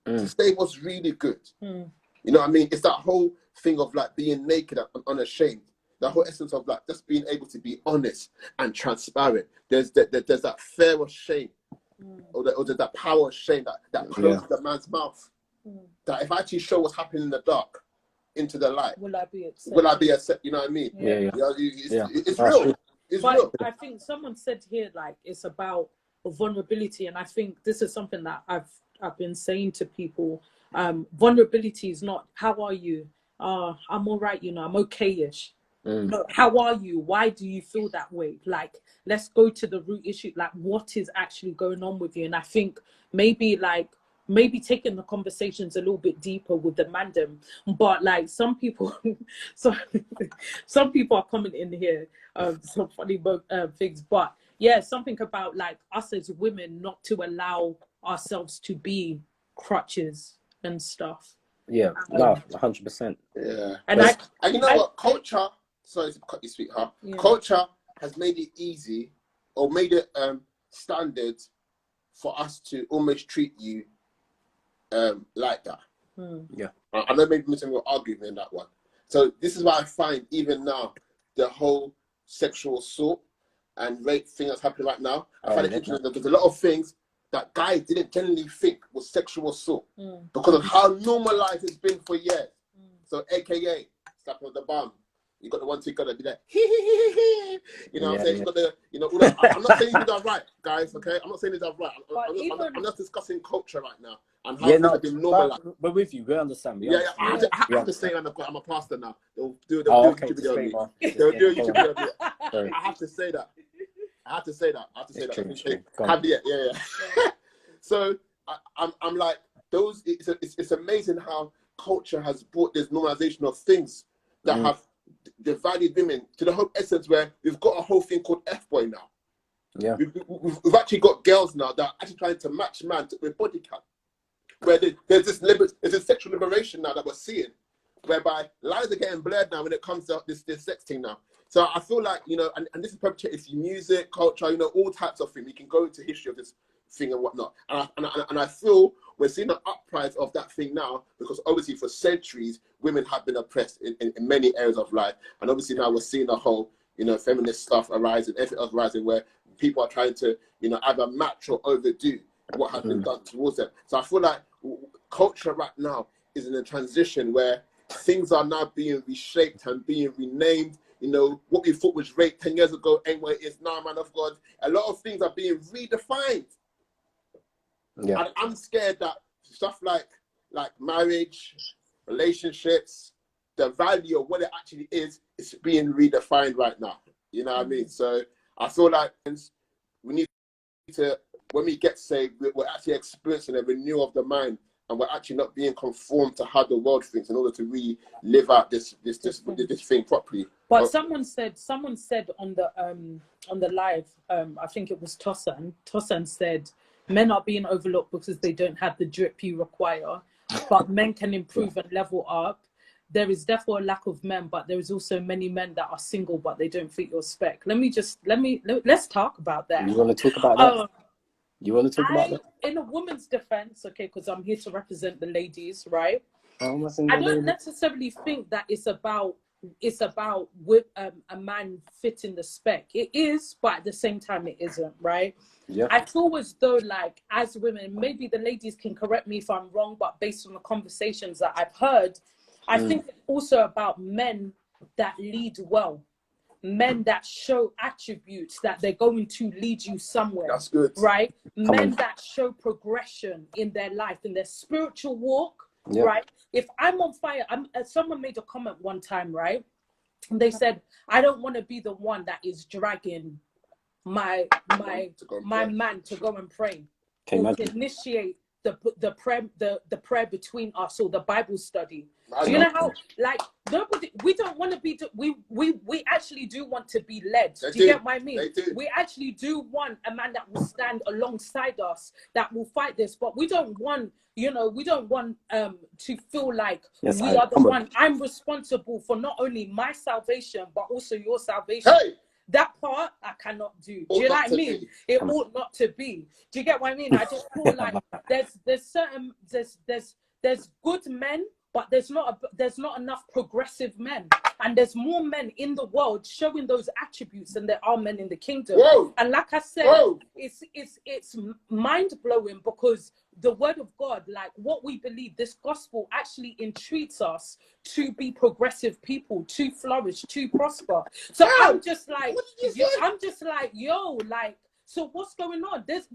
to say what's really good. You know what I mean? It's that whole thing of like being naked and unashamed. The whole essence of like just being able to be honest and transparent. There's that fear of shame, or there's that power of shame that closes the man's mouth. That if I actually show what's happening in the dark into the light, will I be accepted? You know what I mean? It's real. True. It's but real. I think someone said here like it's about vulnerability, and I think this is something that I've been saying to people. Vulnerability is not how are you? I'm all right, you know, I'm okay-ish. No, how are you? Why do you feel that way? Like, let's go to the root issue. Like, what is actually going on with you? And I think maybe taking the conversations a little bit deeper with the mandem. But like some people, some people are commenting here some funny things. But yeah, something about like us as women not to allow ourselves to be crutches and stuff. Yeah, no, 100%. Yeah, and you know what? Culture. Sorry to cut you, sweetheart. Yeah. Culture has made it easy, or made it standard for us to almost treat you like that. Yeah, I know maybe Mr. will argue with me on that one. So this is why I find even now the whole sexual assault and rape thing that's happening right now. I find it interesting that there's a lot of things that guys didn't generally think was sexual assault because of how normalized it's been for years. So, AKA slap on the bum. You got the one thing gonna be like, you know what I'm saying? You got the, you know, all that. I'm not saying these are right, guys, okay? I'm not saying these are right. I'm just discussing culture right now and how things have been normalized. We're with you, we understand. I have to say I'm a pastor now. They'll do a YouTube video on me. They'll do a YouTube video on me. I have to say that. Yeah. So I'm like, those, it's amazing how culture has brought this normalization of things that have divided women to the whole essence where we've got a whole thing called F-boy now. Yeah. We've actually got girls now that are actually trying to match man with body count. Where there's this sexual liberation now that we're seeing, whereby lines are getting blurred now when it comes to this sex thing now. So I feel like, you know, and this is perpetuated through music, culture, you know, all types of things. We can go into history of this thing and whatnot. And I feel we're seeing an uprise of that thing now because obviously for centuries, women have been oppressed in many areas of life. And obviously now we're seeing a whole, you know, feminist stuff arising, everything else rising where people are trying to, you know, either match or overdo what has been done towards them. So I feel like culture right now is in a transition where things are now being reshaped and being renamed. You know, what we thought was rape 10 years ago ain't what it is now, man of God. A lot of things are being redefined. Yeah. And I'm scared that stuff like marriage, relationships, the value of what it actually is being redefined right now. You know what I mean? So I feel like we need to, when we get saved, we're actually experiencing a renewal of the mind, and we're actually not being conformed to how the world thinks in order to really live out this thing properly. But someone said on the live, I think it was Tossan said, men are being overlooked because they don't have the drip you require, but men can improve and level up. There is therefore a lack of men, but there is also many men that are single, but they don't fit your spec. Let's talk about that. You want to talk about that? You want to talk about that? In a woman's defense, okay, because I'm here to represent the ladies, right? I don't necessarily think that it's about with a man fitting the spec. It is, but at the same time it isn't, right? Yeah. I feel as though, like, as women, maybe the ladies can correct me if I'm wrong, but based on the conversations that I've heard, I think it's also about men that lead well, men that show attributes that they're going to lead you somewhere. That's good, right? Men that show progression in their life, in their spiritual walk. Yep. Right? If I'm on fire, someone made a comment one time, right? And they said, I don't want to be the one that is dragging my man to go and pray. Or to initiate the prayer between us, or the Bible study. Do you know how, like, we don't want to be, we actually do want to be led. Do you get what I mean? We actually do want a man that will stand alongside us, that will fight this, but we don't want, to feel like we are the one. I'm responsible for not only my salvation, but also your salvation. Hey! That part I cannot do. Do Ought you know not what I to mean? be. It ought not to be. Do you get what I mean? I just feel like there's certain there's good men, but there's not enough progressive men, and there's more men in the world showing those attributes than there are men in the kingdom. Whoa. And like I said, Whoa. it's mind blowing, because the word of God, like what we believe, this gospel actually entreats us to be progressive people, to flourish, to prosper. So How? I'm just like, What did you say? I'm just like, yo, like, so what's going on? There's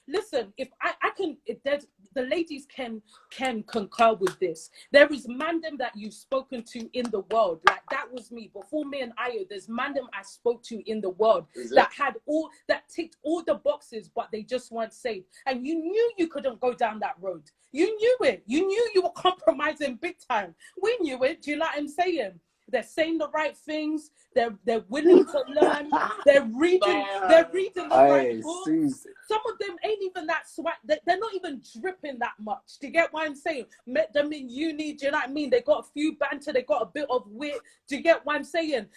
listen, if I can, if there's, the ladies can concur with this. There is mandem that you've spoken to in the world. Like that was me. Before me and Ayo, there's mandem I spoke to in the world that ticked all the boxes, but they just weren't saved. And you knew you couldn't go down that road. You knew it. You knew you were compromising big time. We knew it. Do you know what I'm saying? They're saying the right things. They're willing to learn. They're reading the right books. Susan. Some of them ain't even that swag. They're not even dripping that much. Do you get what I'm saying? Met them in uni. Do you know what I mean? They got a few banter. They got a bit of wit. Do you get what I'm saying?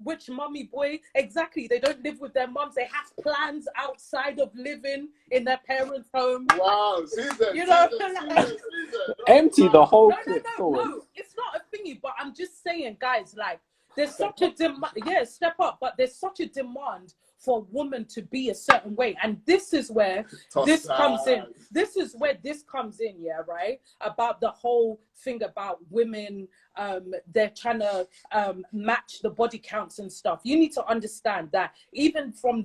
Which mummy boy? Exactly. They don't live with their mums. They have plans outside of living in their parents' home. Wow, Susan. You know, Susan. Empty the whole No, clip forward. no, it's not a thingy, but I'm just saying, guys, like, there's such a demand. Yeah, step up, but there's such a demand for a woman to be a certain way, and this is where this comes in. This is where this comes in, yeah, right? About the whole thing about women, they're trying to match the body counts and stuff. You need to understand that even from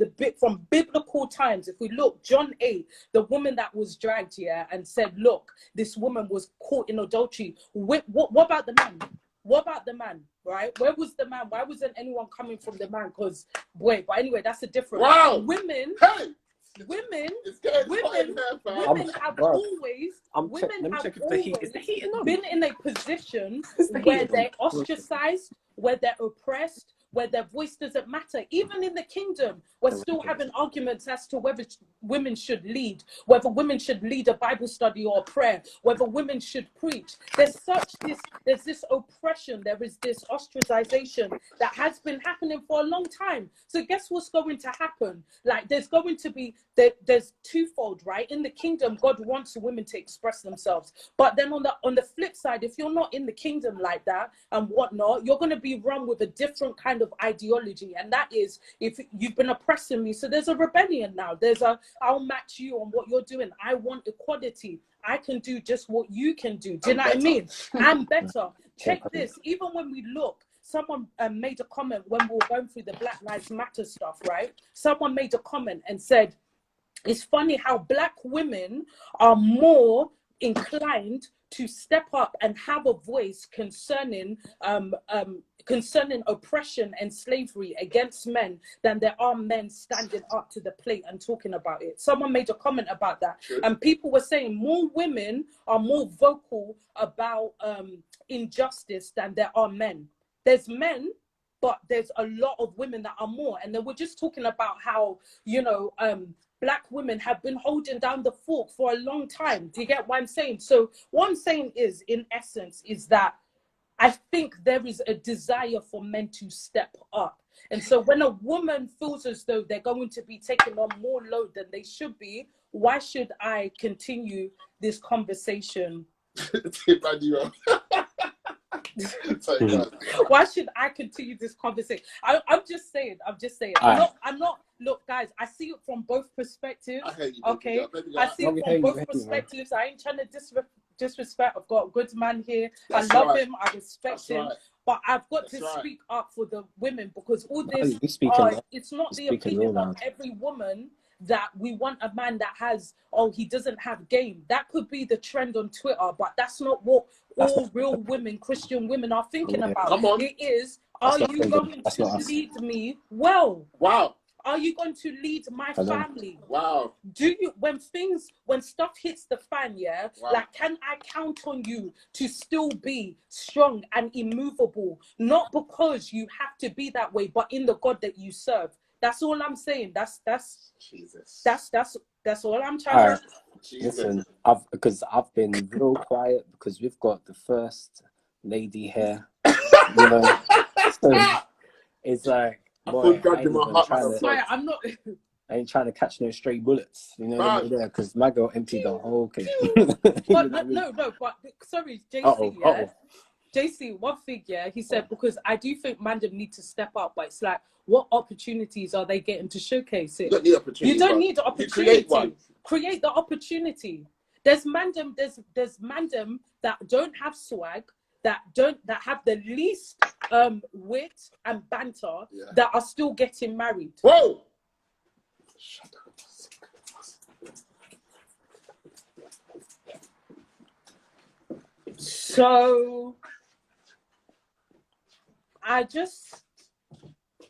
biblical times, if we look, John 8, the woman that was dragged here and said, look, this woman was caught in adultery. What about the man? What about the man, right? Where was the man? Why wasn't anyone coming from the man? Because, boy, but anyway, that's a different... Wow. Women have always been in a position where they're ostracized, where they're oppressed, where their voice doesn't matter. Even in the kingdom, we're still having arguments as to whether women should lead, whether women should lead a Bible study or a prayer, whether women should preach. There's this oppression, there is this ostracization that has been happening for a long time. So guess what's going to happen? Like there's going to be, there's twofold, right? In the kingdom, God wants women to express themselves. But then on the flip side, if you're not in the kingdom like that and whatnot, you're going to be run with a different kind of ideology, and that is, if you've been oppressing me, so there's a rebellion now. There's I'll match you on what you're doing. I want equality. I can do just what you can do. Do you know what I mean? I'm better. Check this. Even when we look, someone made a comment when we were going through the Black Lives Matter stuff, right? Someone made a comment and said, it's funny how Black women are more inclined to step up and have a voice concerning oppression and slavery against men than there are men standing up to the plate and talking about it. Someone made a comment about that. Sure. And people were saying more women are more vocal about injustice than there are men. There's men, but there's a lot of women that are more. And then we're just talking about how, you know, Black women have been holding down the fort for a long time. Do you get what I'm saying? So what I'm saying is, in essence, is that I think there is a desire for men to step up. And so when a woman feels as though they're going to be taking on more load than they should be, why should I continue this conversation? Why should I continue this conversation? I'm just saying. I'm not. Look, guys, I see it from both perspectives. Okay, I see it from both perspectives. I ain't trying to disrespect. I've got a good man here. I love him. I respect him. But I've got to speak up for the women, because all this, it's not the opinion of every woman that we want a man that has, he doesn't have game. That could be the trend on Twitter, but that's not what all real women, Christian women, are thinking about. Come on. It is, are you going to lead me well? Wow. Are you going to lead my family? Wow. Do you, when stuff hits the fan, yeah, like, can I count on you to still be strong and immovable? Not because you have to be that way, but in the God that you serve. That's all I'm saying. That's Jesus. That's all I'm trying to say. Listen, because I've been real quiet because we've got the first lady here. You know, so it's like, I Boy, feel dragged in my heart. That's why I'm not. I ain't trying to catch no stray bullets, you know, Man. there, because my girl emptied the whole case. But no, but sorry, JC, yeah. JC, one thing, yeah, he said, because I do think Mandem need to step up, but it's like, what opportunities are they getting to showcase it? You don't need opportunity. You don't need the opportunity. Create the opportunity. There's Mandem that don't have swag, that have the least wit and banter, that are still getting married. Whoa! Shut up. So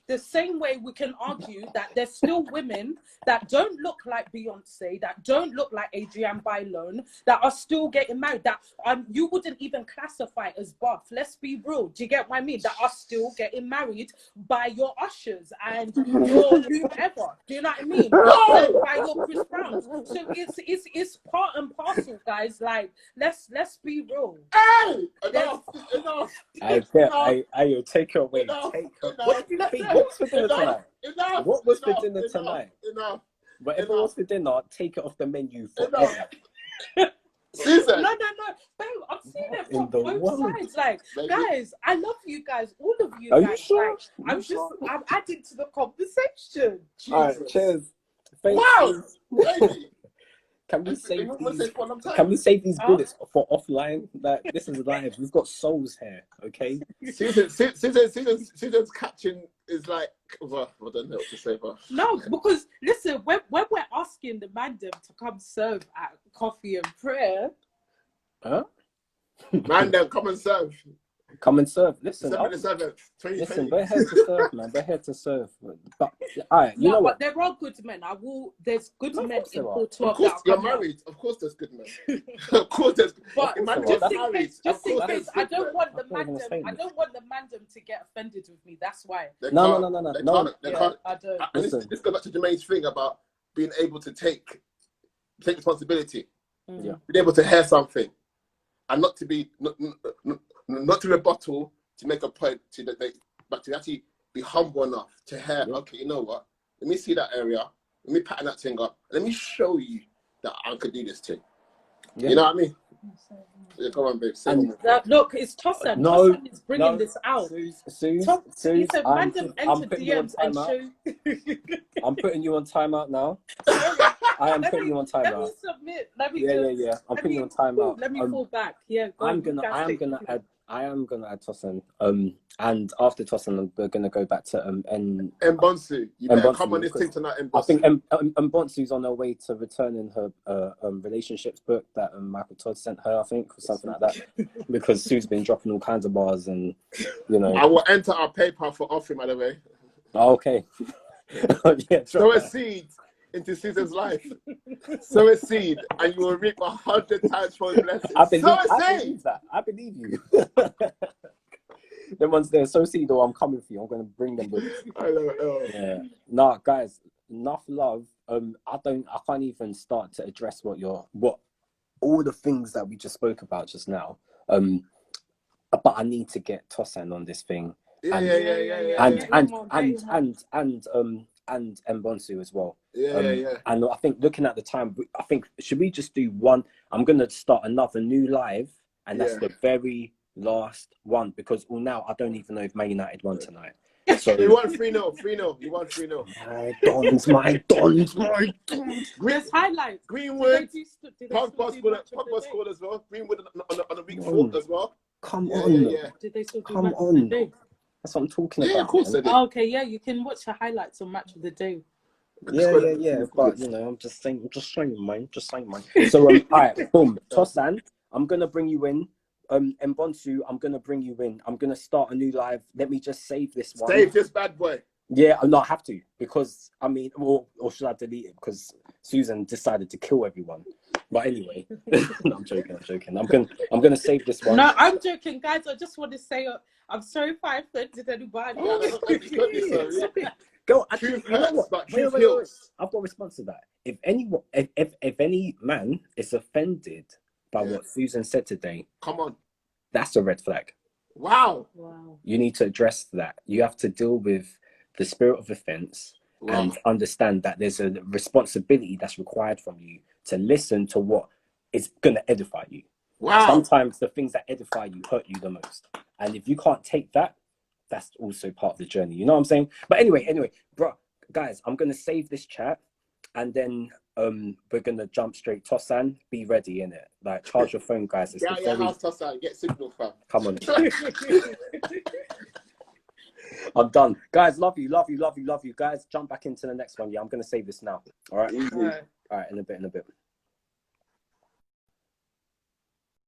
the same way we can argue that there's still women that don't look like Beyonce, that don't look like Adrienne Bailon, that are still getting married, that you wouldn't even classify as buff. Let's be real. Do you get what I mean? That are still getting married by your ushers and your whoever. Do you know what I mean? By your Chris Browns. So it's part and parcel, guys. Like, let's be real. Hey! Enough! I take her away. Take her. What did you think? What was for dinner tonight? What was for dinner tonight? Enough. Whatever was for dinner, take it off the menu forever. Susan. No. Babe, I'm seeing it from both sides. Like, guys, I love you guys. All of you Are guys. you sure? Like, I'm adding to the conversation. All right, cheers. Thank you. Baby. Can we save these bullets for offline? Like, this is live. We've got souls here, okay? Susan's catching is like, well, I don't know what to say, but no, because listen, when we're asking the Mandem to come serve at coffee and prayer, Mandem, come and serve. Come and serve. Listen, listen, we're here to serve, man. We're here to serve. But all right, you know what? There are good men. There's good men in Porto. Of course, you're married. Of course, there's good men. Of course, there's. But just in case, I don't want the Mandem to get offended with me. That's why. No. They can't. I don't. This goes back to Jermaine's thing about being able to take responsibility, being able to hear something, and not to be not to rebuttal, to make a point, but to actually be humble enough to hear, okay, you know what? Let me see that area. Let me pattern that thing up. Let me show you that I could do this thing. Yeah. You know what I mean? Yeah, come on, babe. Look, it's Tossan. No, Tossan is bringing this out. He said, Mandem enter DMs and show. I'm putting you on timeout now. I am putting you on timeout. Let me submit. Yeah. I'm putting you on timeout. Let me fall back. Yeah. I am gonna add Tossan. And after Tossan, we're gonna go back to Mbonsu. You better come on this thing tonight, Mbonsu. I think Mbonsu's on her way to returning her relationships book that Michael Todd sent her, I think, or something like that. Because Sue's been dropping all kinds of bars, and you know. I will enter our PayPal for offering, by the way. Oh, okay. Yeah, sow a seed into Susan's life. Sow a seed, and you will reap 100 times for the blessing. I believe that. I believe you. The ones that sow seed, or I'm coming for you. I'm going to bring them. I know. Yeah. Nah, guys, enough love. I can't even start to address what all the things that we just spoke about just now. But I need to get Tossan on this thing. And Mbonsu as well. And I think looking at the time, I think should we just do one? I'm gonna start another new live, and that's the very last one, because now I don't even know if Man United won tonight. So you won 3-0. You won 3-0. My dons. There's highlights. Greenwood. Pogba scored as well. Greenwood on the week 4 as well. Come on. Did they still do Come match on. of the day? That's what I'm talking about. Yeah, of course they did. Oh, okay, yeah, you can watch the highlights on Match of the Day. Yeah. But you know, I'm just saying, man. So all right, boom. Tossan, I'm gonna bring you in. Mbonsu, I'm gonna bring you in. I'm gonna start a new live. Let me just save this one. Save this bad boy. Yeah, I have to, because I mean, or should I delete it? Because Susan decided to kill everyone. But anyway, no, I'm joking. I'm gonna save this one. No, I'm joking, guys. I just want to say I'm sorry if I offended anybody. Go. Actually, you know what? Wait. I've got a response to that. If any man is offended by what Susan said today, come on, that's a red flag. Wow. You need to address that. You have to deal with the spirit of offense, and understand that there's a responsibility that's required from you to listen to what is going to edify you. Sometimes the things that edify you hurt you the most. And if you can't take that, that's also part of the journey. You know what I'm saying? But anyway, bro, guys, I'm going to save this chat, and then we're going to jump straight. Tossan, be ready, innit? Like, charge your phone, guys. It's house, Tossan. Get signal, fam. Come on. I'm done. Guys, love you. Guys, jump back into the next one. Yeah, I'm going to save this now. All right? All right. All right, in a bit.